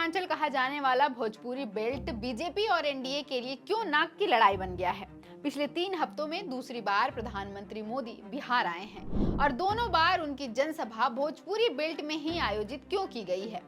पूर्वांचल कहा जाने वाला भोजपुरी बेल्ट बीजेपी और एनडीए के लिए क्यों नाक की लड़ाई बन गया है। पिछले 3 हफ्तों में दूसरी बार प्रधानमंत्री मोदी बिहार आए हैं और दोनों बार उनकी जनसभा भोजपुरी बेल्ट में ही आयोजित क्यों की गई है।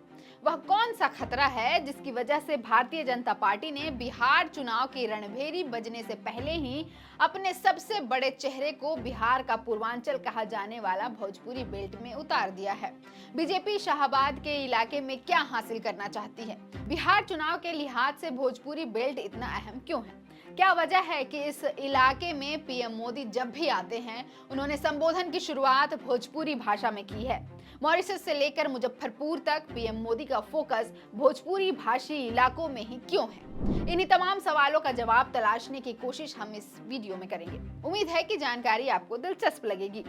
वह कौन सा खतरा है जिसकी वजह से भारतीय जनता पार्टी ने बिहार चुनाव की रणभेरी बजने से पहले ही अपने सबसे बड़े चेहरे को बिहार का पूर्वांचल कहा जाने वाला भोजपुरी बेल्ट में उतार दिया है। बीजेपी शाहबाद के इलाके में क्या हासिल करना चाहती है? बिहार चुनाव के लिहाज से भोजपुरी बेल्ट इतना अहम क्यों है? क्या वजह है कि इस इलाके में पीएम मोदी जब भी आते हैं उन्होंने संबोधन की शुरुआत भोजपुरी भाषा में की है। मॉरिशस से लेकर मुजफ्फरपुर तक पीएम मोदी का फोकस भोजपुरी भाषी इलाकों में ही क्यों है? इन्हीं तमाम सवालों का जवाब तलाशने की कोशिश हम इस वीडियो में करेंगे। उम्मीद है कि जानकारी आपको दिलचस्प लगेगी।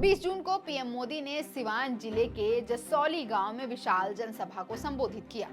20 जून को पीएम मोदी ने सिवान जिले के जसौली गांव में विशाल जनसभा को संबोधित किया।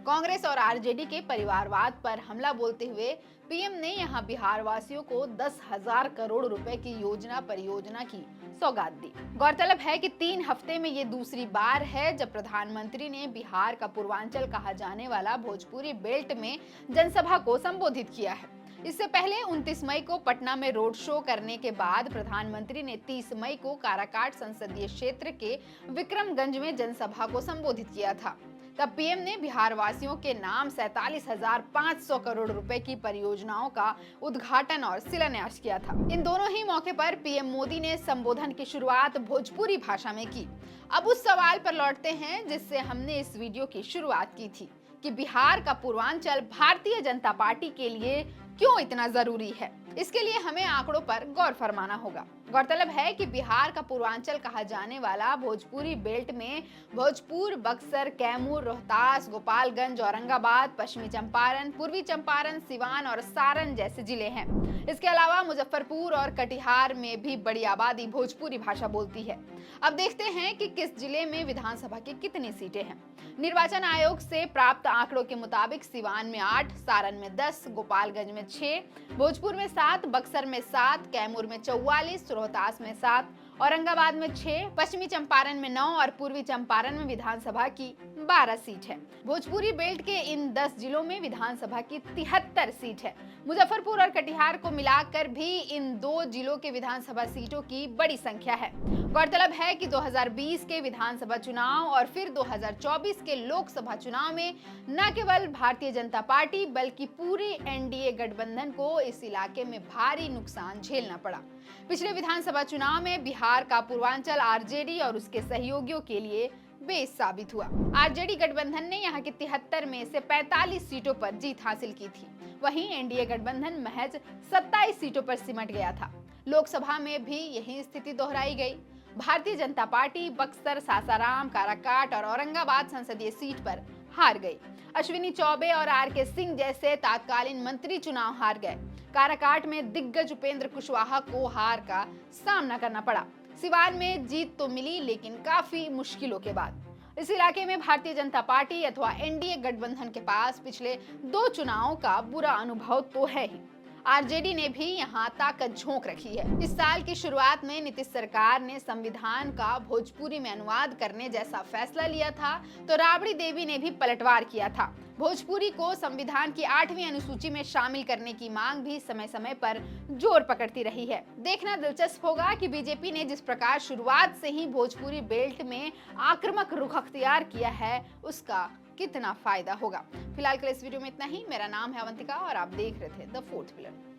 कांग्रेस और आरजेडी के परिवारवाद पर हमला बोलते हुए पीएम ने यहां बिहार वासियों को 10,000 करोड़ रुपए की परियोजना की सौगात दी। गौरतलब है कि 3 हफ्ते में ये दूसरी बार है जब प्रधानमंत्री ने बिहार का पूर्वांचल कहा जाने वाला भोजपुरी बेल्ट में जनसभा को संबोधित किया है। इससे पहले 29 मई को पटना में रोड शो करने के बाद प्रधानमंत्री ने 30 मई को काराकाट संसदीय क्षेत्र के विक्रमगंज में जनसभा को संबोधित किया था। तब पीएम ने बिहार वासियों के नाम 47,500 करोड़ रुपए की परियोजनाओं का उद्घाटन और शिलान्यास किया था। इन दोनों ही मौके पर पीएम मोदी ने संबोधन की शुरुआत भोजपुरी भाषा में की। अब उस सवाल पर लौटते हैं जिससे हमने इस वीडियो की शुरुआत की थी कि बिहार का पूर्वांचल भारतीय जनता पार्टी के लिए क्यों इतना जरूरी है। इसके लिए हमें आंकड़ों पर गौर फरमाना होगा। गौरतलब है कि बिहार का पूर्वांचल कहा जाने वाला भोजपुरी बेल्ट में भोजपुर, बक्सर, कैमूर, रोहतास, गोपालगंज, औरंगाबाद, पश्चिमी चंपारण, पूर्वी चंपारण, सिवान और सारण जैसे जिले हैं। इसके अलावा मुजफ्फरपुर और कटिहार में भी बड़ी आबादी भोजपुरी भाषा बोलती है। अब देखते हैं कि किस जिले में विधानसभा की कितनी सीटें हैं। निर्वाचन आयोग से प्राप्त आंकड़ों के मुताबिक सिवान में 8, सारण में 10, गोपालगंज में 6, भोजपुर में 7, बक्सर में 7, कैमूर में 44, रोहतास में 7, औरंगाबाद में 6, पश्चिमी चंपारण में 9 और पूर्वी चंपारण में विधानसभा की 12 सीट है। भोजपुरी बेल्ट के इन 10 जिलों में विधानसभा की 73 सीट है। मुजफ्फरपुर और कटिहार को मिलाकर भी इन 2 जिलों के विधानसभा सीटों की बड़ी संख्या है। गौरतलब है कि 2020 के विधानसभा चुनाव और फिर 2024 के लोकसभा चुनाव में न केवल भारतीय जनता पार्टी बल्कि पूरे एनडीए गठबंधन को इस इलाके में भारी नुकसान झेलना पड़ा। पिछले विधानसभा चुनाव में बिहार का पूर्वांचल आरजेडी और उसके सहयोगियों के लिए बेस साबित हुआ। आरजेडी गठबंधन ने यहां की 73 में से 45 सीटों पर जीत हासिल की थी। वहीं एनडीए गठबंधन महज 27 सीटों पर सिमट गया था। लोकसभा में भी यही स्थिति दोहराई गई। भारतीय जनता पार्टी बक्सर, सासाराम, काराकाट और औरंगाबाद संसदीय सीट पर हार गई। अश्विनी चौबे और आरके सिंह जैसे तत्कालीन मंत्री चुनाव हार गए। काराकाट में दिग्गज उपेंद्र कुशवाहा को हार का सामना करना पड़ा। सिवान में जीत तो मिली लेकिन काफी मुश्किलों के बाद। इस इलाके में भारतीय जनता पार्टी अथवा एनडीए गठबंधन के पास पिछले 2 चुनावों का बुरा अनुभव तो है ही। आरजेडी ने भी यहां ताकत झोंक रखी है। इस साल की शुरुआत में नीतीश सरकार ने संविधान का भोजपुरी में अनुवाद करने जैसा फैसला लिया था तो राबड़ी देवी ने भी पलटवार किया था। भोजपुरी को संविधान की 8वीं अनुसूची में शामिल करने की मांग भी समय समय पर जोर पकड़ती रही है। देखना दिलचस्प होगा कि बीजेपी ने जिस प्रकार शुरुआत से ही भोजपुरी बेल्ट में आक्रामक रुख अख्तियार किया है उसका कितना फायदा होगा। फिलहाल के लिए इस वीडियो में इतना ही। मेरा नाम है अवंतिका और आप देख रहे थे द फोर्थ पिलर।